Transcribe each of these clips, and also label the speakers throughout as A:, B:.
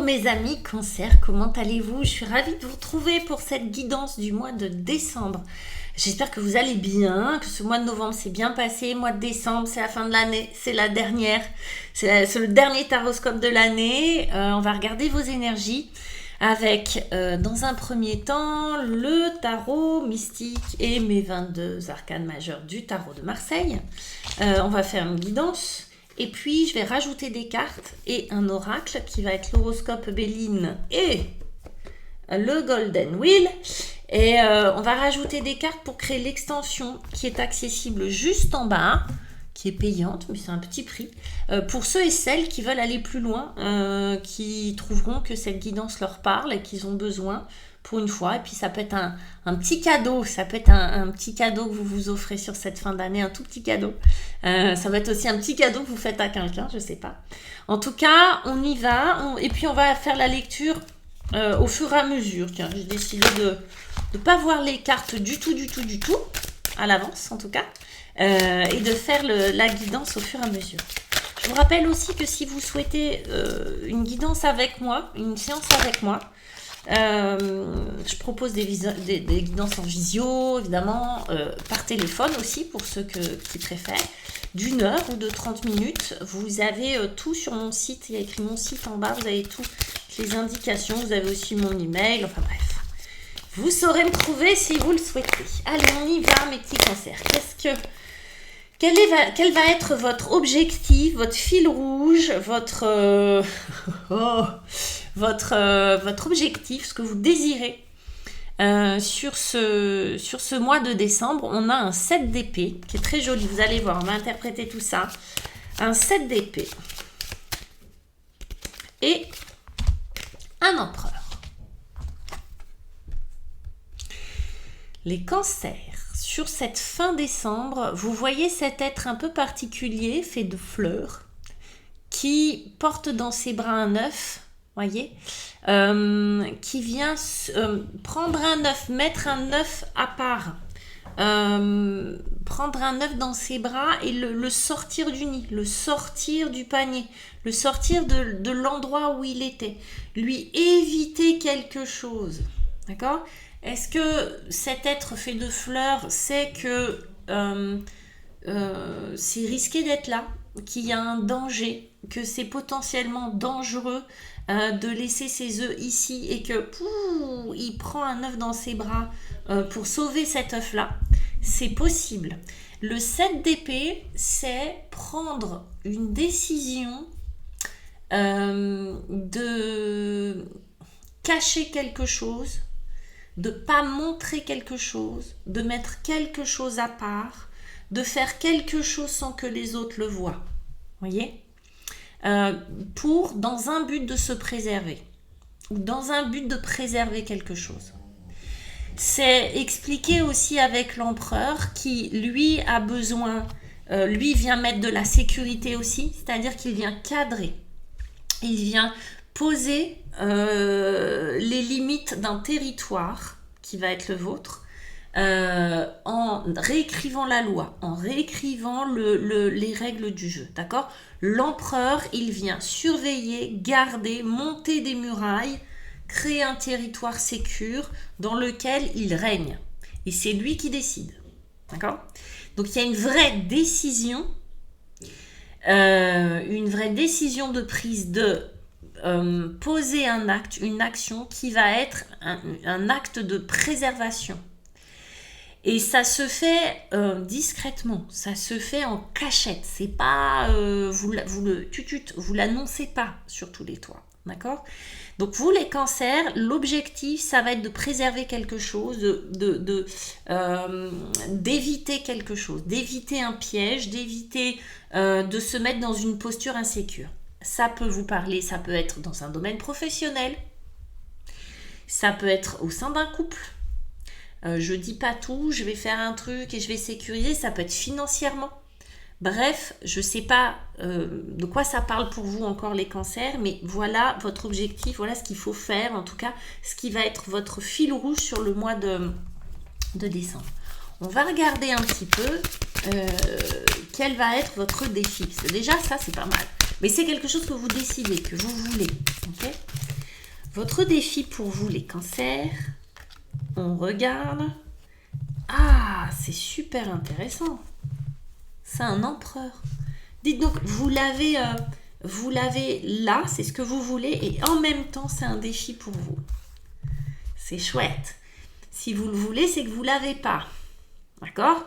A: mes amis Cancer, comment allez-vous? Je suis ravie de vous retrouver pour cette guidance du mois de décembre. J'espère que vous allez bien, que ce mois de novembre s'est bien passé. Mois de décembre, c'est la fin de l'année, c'est la dernière, c'est le dernier taroscope de l'année. On va regarder vos énergies avec, dans un premier temps, le tarot mystique et mes 22 arcanes majeures du tarot de Marseille. On va faire une guidance. Et puis, je vais rajouter des cartes et un oracle qui va être l'horoscope Béline et le Golden Wheel. Et on va rajouter des cartes pour créer l'extension qui est accessible juste en bas, qui est payante, mais c'est un petit prix. Pour ceux et celles qui veulent aller plus loin, qui trouveront que cette guidance leur parle et qu'ils ont besoin pour une fois. Et puis ça peut être un petit cadeau, ça peut être un petit cadeau que vous vous offrez sur cette fin d'année, un tout petit cadeau. Ça va être aussi un petit cadeau que vous faites à quelqu'un, je sais pas. En tout cas, on y va, et puis on va faire la lecture au fur et à mesure. Tiens, j'ai décidé de ne pas voir les cartes du tout, à l'avance en tout cas, et de faire la guidance au fur et à mesure. Je vous rappelle aussi que si vous souhaitez une guidance avec moi, une séance avec moi, je propose des guidances en visio, évidemment, par téléphone aussi, pour ceux qui préfèrent, d'une heure ou de 30 minutes. Vous avez tout sur mon site, il y a écrit mon site en bas, vous avez toutes les indications, vous avez aussi mon email, enfin bref. Vous saurez me trouver si vous le souhaitez. Allez, on y va, mes petits cancers. Quel va être votre objectif, votre fil rouge, votre objectif, ce que vous désirez sur ce mois de décembre? On a un 7 d'épée qui est très joli, vous allez voir, on va interpréter tout ça. Un 7 d'épée et un empereur. Les cancers, sur cette fin décembre, vous voyez cet être un peu particulier, fait de fleurs, qui porte dans ses bras un œuf, voyez, qui vient prendre un œuf, mettre un œuf à part, prendre un œuf dans ses bras et le sortir du nid, le sortir du panier, le sortir de l'endroit où il était, lui éviter quelque chose, d'accord? Est-ce que cet être fait de fleurs sait que c'est risqué d'être là, qu'il y a un danger, que c'est potentiellement dangereux de laisser ses œufs ici et que il prend un œuf dans ses bras pour sauver cet œuf-là? C'est possible. Le 7 d'épée, c'est prendre une décision de cacher quelque chose, de ne pas montrer quelque chose, de mettre quelque chose à part, de faire quelque chose sans que les autres le voient. Voyez ? Dans un but de se préserver, ou dans un but de préserver quelque chose. C'est expliqué aussi avec l'empereur qui, lui, a besoin, lui vient mettre de la sécurité aussi, c'est-à-dire qu'il vient cadrer, il vient poser les limites d'un territoire qui va être le vôtre, en réécrivant la loi, en réécrivant les règles du jeu, d'accord? L'empereur, il vient surveiller, garder, monter des murailles, créer un territoire sécure dans lequel il règne. Et c'est lui qui décide, d'accord? Donc il y a une vraie décision de prise de poser un acte, une action qui va être un acte de préservation. Et ça se fait discrètement, ça se fait en cachette. C'est pas vous l'annoncez pas sur tous les toits, d'accord? Donc vous les cancers, l'objectif ça va être de préserver quelque chose, d'éviter quelque chose, d'éviter un piège, d'éviter de se mettre dans une posture insécure. Ça peut vous parler, ça peut être dans un domaine professionnel, ça peut être au sein d'un couple. Je dis pas tout, je vais faire un truc et je vais sécuriser, ça peut être financièrement. Bref, je sais pas de quoi ça parle pour vous encore les cancers, mais voilà votre objectif, voilà ce qu'il faut faire, en tout cas ce qui va être votre fil rouge sur le mois de décembre. On va regarder un petit peu quel va être votre défi. Déjà ça c'est pas mal. Mais c'est quelque chose que vous décidez, que vous voulez. Okay ? Votre défi pour vous, les cancers, on regarde. Ah, c'est super intéressant. C'est un empereur. Dites donc, vous l'avez là, c'est ce que vous voulez, et en même temps, c'est un défi pour vous. C'est chouette. Si vous le voulez, c'est que vous ne l'avez pas. D'accord?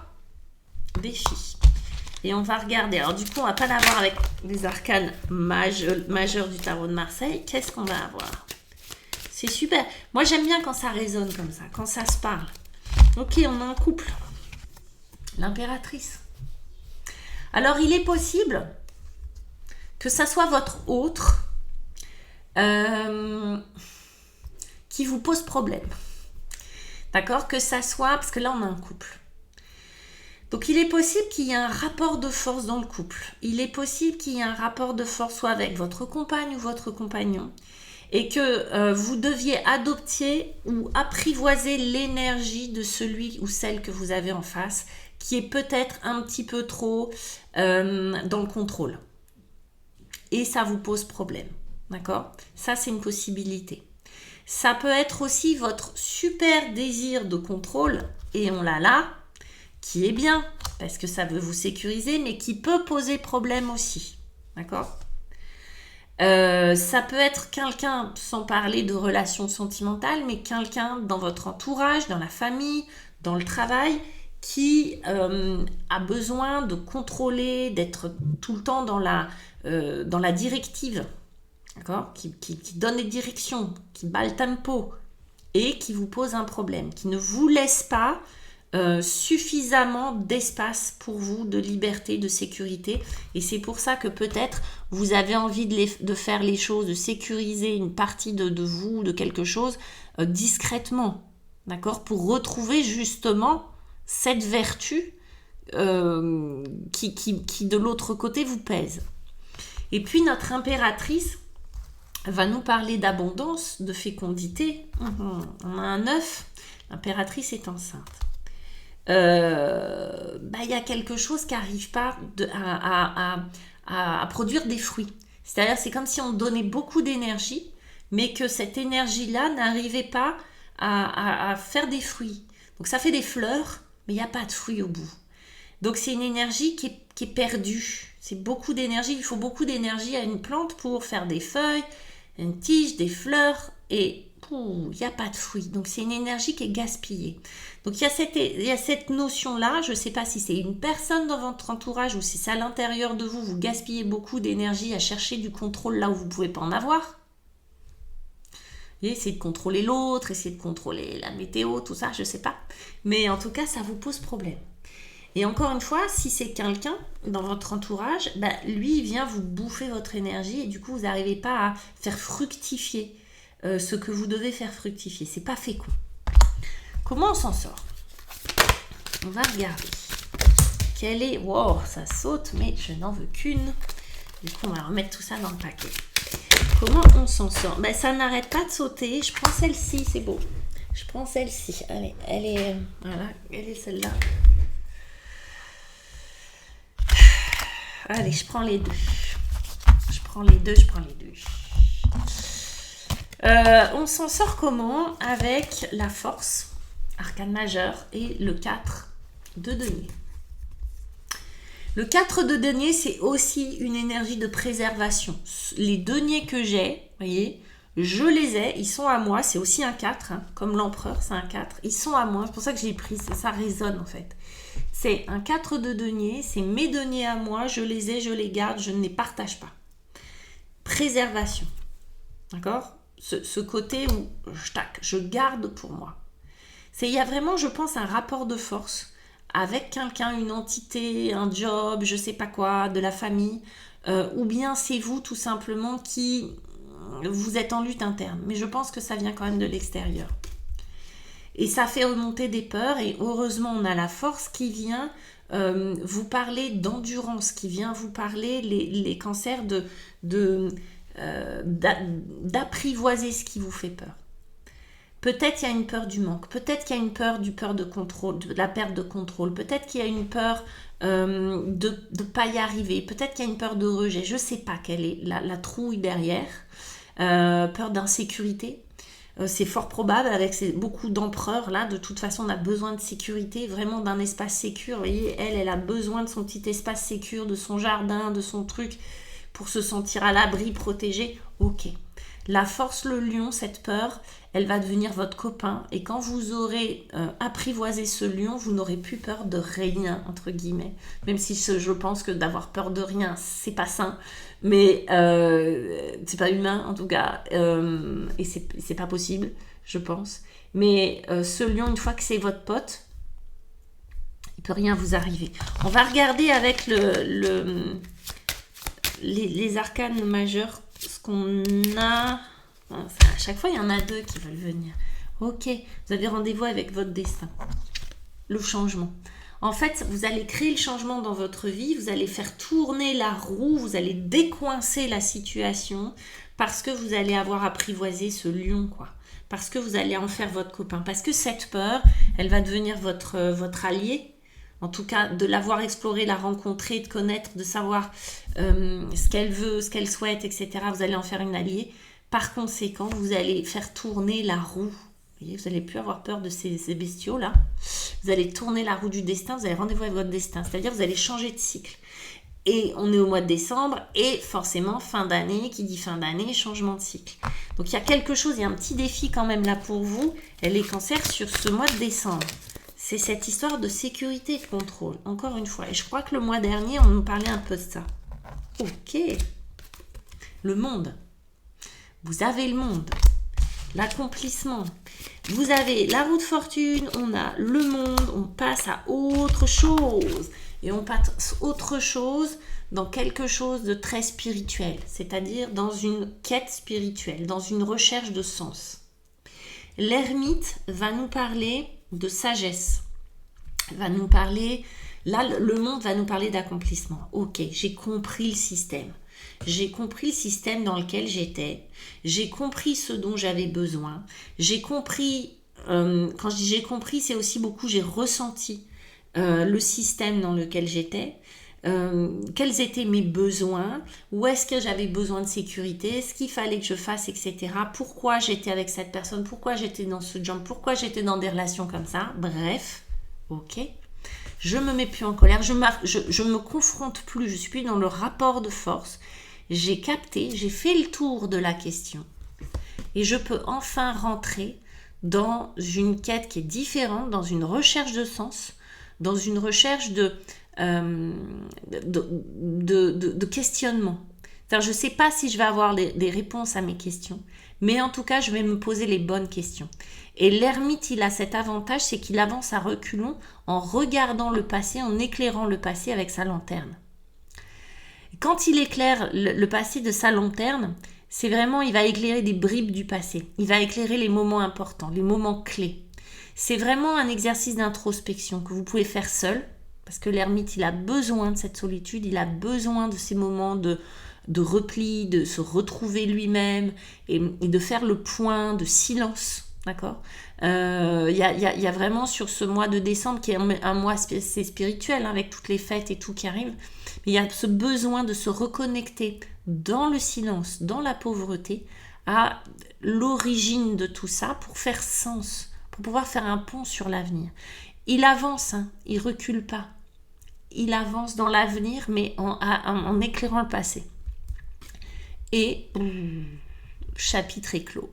A: Défi. Et on va regarder. Alors du coup, on ne va pas l'avoir avec les arcanes majeurs du tarot de Marseille. Qu'est-ce qu'on va avoir? C'est super. Moi, j'aime bien quand ça résonne comme ça, quand ça se parle. Ok, on a un couple. L'impératrice. Alors, il est possible que ça soit votre autre qui vous pose problème. D'accord? Que ça soit... Parce que là, on a un couple. Donc, il est possible qu'il y ait un rapport de force dans le couple. Il est possible qu'il y ait un rapport de force soit avec votre compagne ou votre compagnon. Et que vous deviez adopter ou apprivoiser l'énergie de celui ou celle que vous avez en face, qui est peut-être un petit peu trop dans le contrôle. Et ça vous pose problème. D'accord? Ça, c'est une possibilité. Ça peut être aussi votre super désir de contrôle, et on l'a là, qui est bien, parce que ça veut vous sécuriser, mais qui peut poser problème aussi. D'accord? Ça peut être quelqu'un, sans parler de relations sentimentales, mais quelqu'un dans votre entourage, dans la famille, dans le travail, qui a besoin de contrôler, d'être tout le temps dans la directive, d'accord, qui donne les directions, qui bat le tempo, et qui vous pose un problème, qui ne vous laisse pas suffisamment d'espace pour vous, de liberté, de sécurité. Et c'est pour ça que peut-être vous avez envie de faire les choses, de sécuriser une partie de vous, de quelque chose, discrètement, d'accord, pour retrouver justement cette vertu qui de l'autre côté vous pèse. Et puis notre impératrice va nous parler d'abondance, de fécondité. On a un œuf, l'impératrice est enceinte. Y a quelque chose qui n'arrive pas à produire des fruits. C'est-à-dire, c'est comme si on donnait beaucoup d'énergie, mais que cette énergie-là n'arrivait pas à faire des fruits. Donc ça fait des fleurs, mais il n'y a pas de fruits au bout. Donc c'est une énergie qui est perdue. C'est beaucoup d'énergie. Il faut beaucoup d'énergie à une plante pour faire des feuilles, une tige, des fleurs, et il n'y a pas de fruits. Donc c'est une énergie qui est gaspillée. Donc il y a cette notion-là. Je ne sais pas si c'est une personne dans votre entourage ou si c'est à l'intérieur de vous. Vous gaspillez beaucoup d'énergie à chercher du contrôle là où vous ne pouvez pas en avoir. Et essayer de contrôler l'autre, essayer de contrôler la météo, tout ça, je ne sais pas. Mais en tout cas, ça vous pose problème. Et encore une fois, si c'est quelqu'un dans votre entourage, lui, il vient vous bouffer votre énergie et du coup, vous n'arrivez pas à faire fructifier ce que vous devez faire fructifier. C'est pas fécond. Comment on s'en sort? On va regarder. Quelle est... Wow, ça saute, mais je n'en veux qu'une. Du coup, on va remettre tout ça dans le paquet. Comment on s'en sort? Ça n'arrête pas de sauter. Je prends celle-ci, c'est beau. Je prends celle-ci. Allez, elle est... Voilà, elle est celle-là. Allez, je prends les deux. On s'en sort comment? Avec la force, arcane majeur, et le 4 de denier. Le 4 de denier, c'est aussi une énergie de préservation. Les deniers que j'ai, vous voyez, je les ai, ils sont à moi. C'est aussi un 4, comme l'empereur, c'est un 4. Ils sont à moi, c'est pour ça que je l'ai pris, ça résonne en fait. C'est un 4 de denier, c'est mes deniers à moi, je les ai, je les garde, je ne les partage pas. Préservation, d'accord? Ce côté où je garde pour moi. Il y a vraiment, je pense, un rapport de force avec quelqu'un, une entité, un job, je sais pas quoi, de la famille, ou bien c'est vous tout simplement qui vous êtes en lutte interne. Mais je pense que ça vient quand même de l'extérieur. Et ça fait remonter des peurs, et heureusement on a la force qui vient vous parler d'endurance, qui vient vous parler, les cancers, d'apprivoiser ce qui vous fait peur. Peut-être il y a une peur du manque, peut-être qu'il y a une peur de contrôle, de la perte de contrôle, peut-être qu'il y a une peur de ne pas y arriver, peut-être qu'il y a une peur de rejet, je ne sais pas quelle est la trouille derrière. peur d'insécurité. C'est fort probable avec beaucoup d'empereurs là, de toute façon on a besoin de sécurité, vraiment d'un espace sécure. Vous voyez, elle a besoin de son petit espace sécure, de son jardin, de son truc pour se sentir à l'abri, protégé. Ok. La force, le lion, cette peur, elle va devenir votre copain. Et quand vous aurez apprivoisé ce lion, vous n'aurez plus peur de rien, entre guillemets. Même si je pense que d'avoir peur de rien, c'est pas sain. Mais c'est pas humain, en tout cas. Et c'est pas possible, je pense. Mais ce lion, une fois que c'est votre pote, il peut rien vous arriver. On va regarder avec les arcanes majeurs ce qu'on a. À chaque fois, il y en a 2 qui veulent venir. Ok, vous avez rendez-vous avec votre destin. Le changement. En fait, vous allez créer le changement dans votre vie, vous allez faire tourner la roue, vous allez décoincer la situation parce que vous allez avoir apprivoisé ce lion, quoi. Parce que vous allez en faire votre copain. Parce que cette peur, elle va devenir votre allié. En tout cas, de l'avoir explorée, la rencontrer, de connaître, de savoir ce qu'elle veut, ce qu'elle souhaite, etc. Vous allez en faire une alliée. Par conséquent, vous allez faire tourner la roue. Vous voyez, vous n'allez plus avoir peur de ces bestiaux-là. Vous allez tourner la roue du destin, vous avez rendez-vous avec votre destin. C'est-à-dire, vous allez changer de cycle. Et on est au mois de décembre, et forcément, fin d'année, qui dit fin d'année, changement de cycle. Donc, il y a quelque chose, il y a un petit défi quand même là pour vous, les cancers, sur ce mois de décembre. C'est cette histoire de sécurité et de contrôle, encore une fois. Et je crois que le mois dernier, on nous parlait un peu de ça. Ok. Le monde. Vous avez le monde. L'accomplissement. Vous avez la roue de fortune, on a le monde, on passe à autre chose. Et on passe autre chose dans quelque chose de très spirituel. C'est-à-dire dans une quête spirituelle, dans une recherche de sens. L'ermite va nous parler de sagesse, va nous parler, là le monde va nous parler d'accomplissement. Ok, j'ai compris le système. J'ai compris le système dans lequel j'étais. J'ai compris ce dont j'avais besoin. J'ai compris, quand je dis j'ai compris, c'est aussi beaucoup, j'ai ressenti le système dans lequel j'étais. Quels étaient mes besoins, où est-ce que j'avais besoin de sécurité, ce qu'il fallait que je fasse, etc. Pourquoi j'étais avec cette personne, pourquoi j'étais dans ce job, pourquoi j'étais dans des relations comme ça. Bref, ok. Je me mets plus en colère, je me confronte plus, je suis plus dans le rapport de force. J'ai capté, j'ai fait le tour de la question et je peux enfin rentrer dans une quête qui est différente, dans une recherche de sens, dans une recherche de questionnement. C'est-à-dire, je ne sais pas si je vais avoir des réponses à mes questions, mais en tout cas, je vais me poser les bonnes questions. Et l'ermite, il a cet avantage, c'est qu'il avance à reculons en regardant le passé, en éclairant le passé avec sa lanterne. Quand il éclaire le passé de sa lanterne, c'est vraiment, il va éclairer des bribes du passé. Il va éclairer les moments importants, les moments clés. C'est vraiment un exercice d'introspection que vous pouvez faire seul, parce que l'ermite, il a besoin de cette solitude, il a besoin de ces moments de repli, de se retrouver lui-même et de faire le point de silence. D'accord. Y a vraiment sur ce mois de décembre, qui est un mois c'est spirituel, hein, avec toutes les fêtes et tout qui arrive, mais il y a ce besoin de se reconnecter dans le silence, dans la pauvreté, à l'origine de tout ça, pour faire sens, pour pouvoir faire un pont sur l'avenir. Il avance, hein, il recule pas. Il avance dans l'avenir, mais en éclairant le passé. Et chapitre est clos.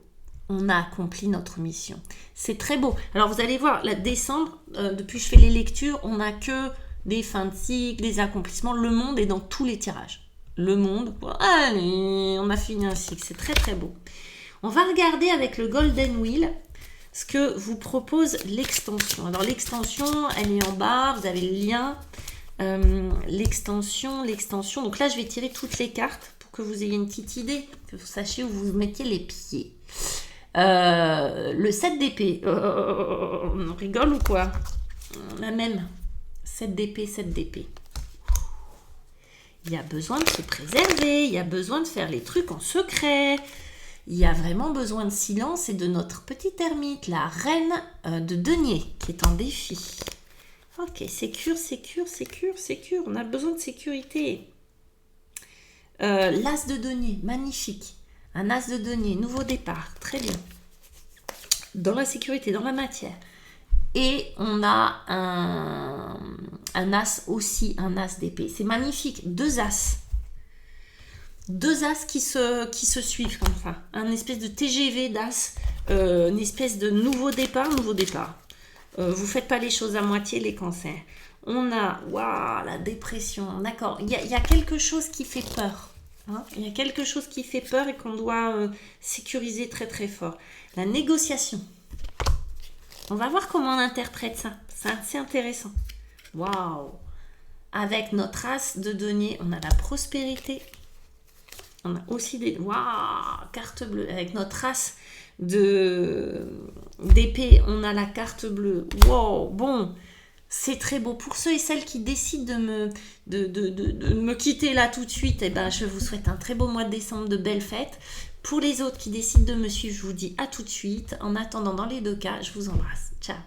A: On a accompli notre mission. C'est très beau. Alors vous allez voir, là, décembre, depuis que je fais les lectures, on n'a que des fins de cycle, des accomplissements. Le monde est dans tous les tirages. Le monde, allez, on a fini un cycle. C'est très très beau. On va regarder avec le Golden Wheel ce que vous propose l'extension. Alors l'extension, elle est en bas, vous avez le lien. L'extension. Donc là, je vais tirer toutes les cartes pour que vous ayez une petite idée, que vous sachiez où vous mettiez les pieds. Le 7 d'épée. On rigole ou quoi? La même. 7 d'épée, 7 d'épée. Il y a besoin de se préserver, il y a besoin de faire les trucs en secret. Il y a vraiment besoin de silence et de notre petite ermite, la reine de denier, qui est en défi. Ok, sécure. On a besoin de sécurité. L'as de denier, magnifique. Un as de denier, nouveau départ, très bien. Dans la sécurité, dans la matière. Et on a un as aussi, un as d'épée. C'est magnifique, deux as. Deux as qui se suivent comme ça. Un espèce de TGV d'as, une espèce de nouveau départ, vous faites pas les choses à moitié, les cancers. On a, waouh, la dépression, d'accord. Il y a quelque chose qui fait peur. Hein. Il y a quelque chose qui fait peur et qu'on doit sécuriser très très fort. La négociation. On va voir comment on interprète ça. C'est assez intéressant. Waouh. Avec notre as de denier, on a la prospérité. On a aussi des... Waouh, carte bleue. Avec notre as d'épée, on a la carte bleue. Wow, bon, c'est très beau. Pour ceux et celles qui décident de me quitter là tout de suite, eh ben, je vous souhaite un très beau mois de décembre, de belles fêtes. Pour les autres qui décident de me suivre, je vous dis à tout de suite. En attendant, dans les deux cas, je vous embrasse. Ciao.